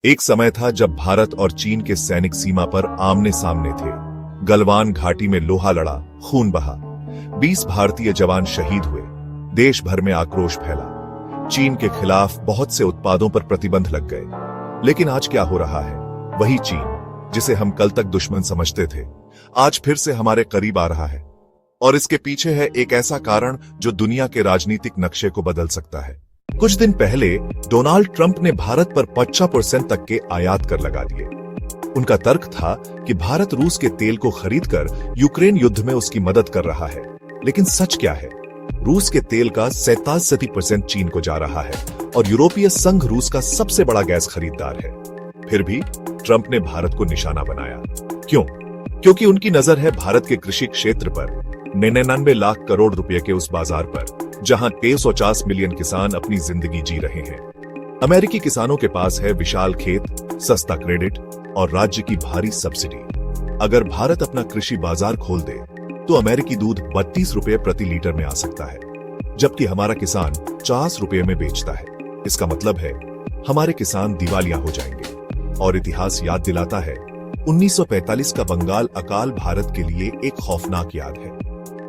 एक समय था जब भारत और चीन के सैनिक सीमा पर आमने सामने थे। गलवान घाटी में लोहा लड़ा, खून बहा, 20 भारतीय जवान शहीद हुए। देश भर में आक्रोश फैला। चीन के खिलाफ बहुत से उत्पादों पर प्रतिबंध लग गए। लेकिन आज क्या हो रहा है? वही चीन जिसे हम कल तक दुश्मन समझते थे, आज फिर से हमारे करीब आ रहा है। और इसके पीछे है एक ऐसा कारण जो दुनिया के राजनीतिक नक्शे को बदल सकता है। कुछ दिन पहले डोनाल्ड ट्रंप ने भारत पर 50% तक के आयात कर लगा दिए। उनका तर्क था कि भारत रूस के तेल को खरीदकर यूक्रेन युद्ध में उसकी मदद कर रहा है। लेकिन सच क्या है? रूस के तेल का 67% चीन को जा रहा है और यूरोपीय संघ रूस का सबसे बड़ा गैस खरीदार है। फिर भी ट्रंप ने भारत को निशाना बनाया। क्यों? क्योंकि उनकी नजर है भारत के कृषि क्षेत्र पर, 99 लाख करोड़ रुपए के उस बाजार पर जहां 350 मिलियन किसान अपनी जिंदगी जी रहे हैं। अमेरिकी किसानों के पास है विशाल खेत, सस्ता क्रेडिट और राज्य की भारी सब्सिडी। अगर भारत अपना कृषि बाजार खोल दे तो अमेरिकी दूध 32 रुपए प्रति लीटर में आ सकता है, जबकि हमारा किसान 50 रुपए में बेचता है। इसका मतलब है हमारे किसान दिवालिया हो जाएंगे। और इतिहास याद दिलाता है, 1945 का बंगाल अकाल भारत के लिए एक खौफनाक याद है।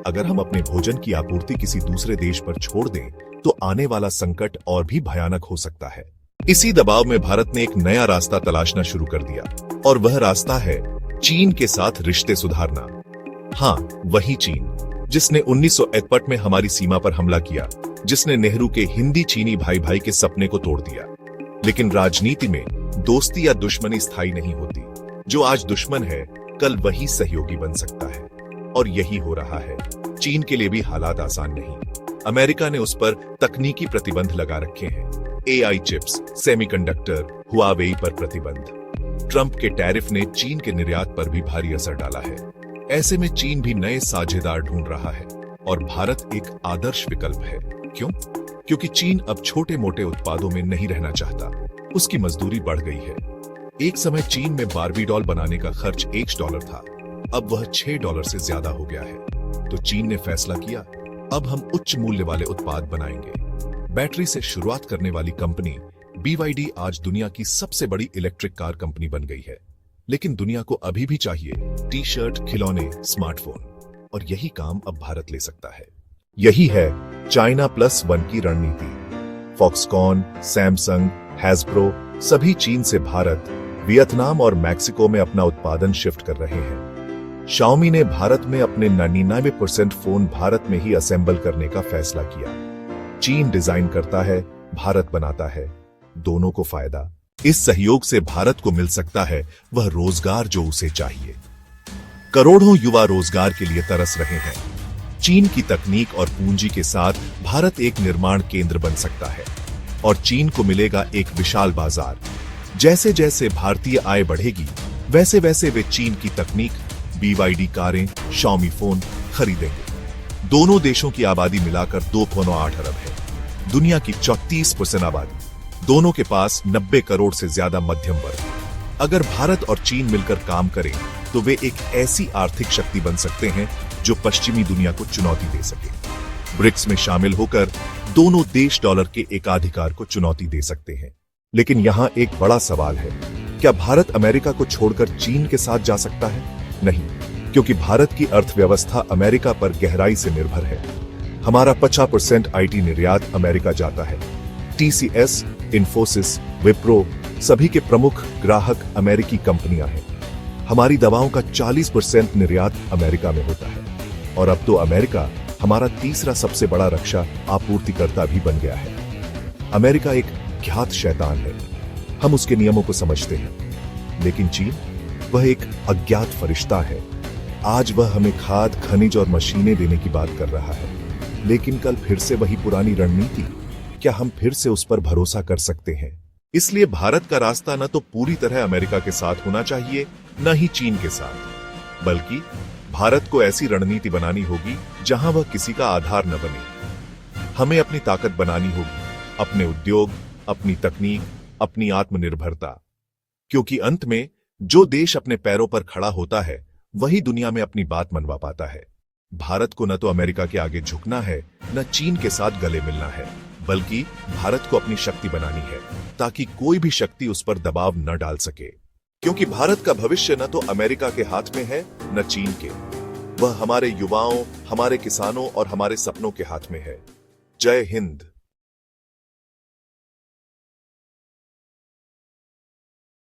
अगर हम अपने भोजन की आपूर्ति किसी दूसरे देश पर छोड़ दें तो आने वाला संकट और भी भयानक हो सकता है। इसी दबाव में भारत ने एक नया रास्ता तलाशना शुरू कर दिया, और वह रास्ता है चीन के साथ रिश्ते सुधारना। हाँ, वही चीन जिसने 1961 में हमारी सीमा पर हमला किया, जिसने नेहरू के हिंदी चीनी भाई भाई के सपने को तोड़ दिया। लेकिन राजनीति में दोस्ती या दुश्मनी स्थायी नहीं होती। जो आज दुश्मन है, कल वही सहयोगी बन सकता है। और यही हो रहा है। चीन के लिए भी हालात आसान नहीं। अमेरिका ने उस पर तकनीकी प्रतिबंध लगा रखे हैं। एआई चिप्स, सेमीकंडक्टर, हुआवेई पर प्रतिबंध। ट्रंप के टैरिफ ने चीन के निर्यात पर भी भारी असर डाला है। ऐसे में चीन भी नए साझेदार ढूंढ रहा है और भारत एक आदर्श विकल्प है। क्यों? क्योंकि चीन अब छोटे मोटे उत्पादों में नहीं रहना चाहता। उसकी मजदूरी बढ़ गई है। एक समय चीन में बारबी डॉल बनाने का खर्च $1 था, अब वह $6 से ज्यादा हो गया है। तो चीन ने फैसला किया, अब हम उच्च मूल्य वाले उत्पाद बनाएंगे। बैटरी से शुरुआत करने वाली कंपनी BYD आज दुनिया की सबसे बड़ी इलेक्ट्रिक कार कंपनी बन गई है। लेकिन दुनिया को अभी भी चाहिए टी-शर्ट, खिलौने, स्मार्टफोन, और यही काम अब भारत ले सकता है। यही है चाइना +1 की रणनीति। फॉक्सकॉन, सैमसंग, हैसब्रो सभी चीन से भारत, वियतनाम और मैक्सिको में अपना उत्पादन शिफ्ट कर रहे हैं। शाओमी ने भारत में अपने 99% फोन भारत में ही असेंबल करने का फैसला किया। चीन डिजाइन करता है, भारत बनाता है, दोनों को फायदा। इस सहयोग से भारत को मिल सकता है वह रोजगार जो उसे चाहिए। करोड़ों युवा रोजगार के लिए तरस रहे हैं। चीन की तकनीक और पूंजी के साथ भारत एक निर्माण केंद्र बन सकता है और चीन को मिलेगा एक विशाल बाजार। जैसे जैसे भारतीय आय बढ़ेगी, वैसे वैसे वे चीन की तकनीक, BYD कारें, Xiaomi फोन खरीदेंगे। दोनों देशों की आबादी मिलाकर 2.8 अरब है। दुनिया की 34% आबादी। दोनों के पास 90 करोड़ से ज्यादा मध्यम वर्ग। अगर भारत और चीन मिलकर काम करें तो वे एक ऐसी आर्थिक शक्ति बन सकते हैं जो पश्चिमी दुनिया को चुनौती दे सके। ब्रिक्स में शामिल होकर दोनों देश डॉलर के एकाधिकार को चुनौती दे सकते हैं। लेकिन यहाँ एक बड़ा सवाल है, क्या भारत अमेरिका को छोड़कर चीन के साथ जा सकता है? नहीं, क्योंकि भारत की अर्थव्यवस्था अमेरिका पर गहराई से निर्भर है। हमारा 50% IT निर्यात अमेरिका जाता है। TCS, इन्फोसिस, विप्रो सभी के प्रमुख ग्राहक अमेरिकी कंपनियां हैं। हमारी दवाओं का 40% निर्यात अमेरिका में होता है। और अब तो अमेरिका हमारा तीसरा सबसे बड़ा रक्षा आपूर्तिकर्ता भी बन गया है। अमेरिका एक घात शैतान है, हम उसके नियमों को समझते हैं। लेकिन चीन, वह एक अज्ञात फरिश्ता है। आज वह हमें खाद, खनिज और मशीनें देने की बात कर रहा है, लेकिन कल फिर से वही पुरानी रणनीति। क्या हम फिर से उस पर भरोसा कर सकते हैं? इसलिए भारत का रास्ता न तो पूरी तरह अमेरिका के साथ होना चाहिए, न ही चीन के साथ, बल्कि भारत को ऐसी रणनीति बनानी होगी जहां वह किसी का आधार न बने। हमें अपनी ताकत बनानी होगी, अपने उद्योग, अपनी तकनीक, अपनी आत्मनिर्भरता। क्योंकि अंत में जो देश अपने पैरों पर खड़ा होता है, वही दुनिया में अपनी बात मनवा पाता है। भारत को न तो अमेरिका के आगे झुकना है, न चीन के साथ गले मिलना है। बल्कि भारत को अपनी शक्ति बनानी है ताकि कोई भी शक्ति उस पर दबाव न डाल सके। क्योंकि भारत का भविष्य न तो अमेरिका के हाथ में है न चीन के, वह हमारे युवाओं, हमारे किसानों और हमारे सपनों के हाथ में है। जय हिंद।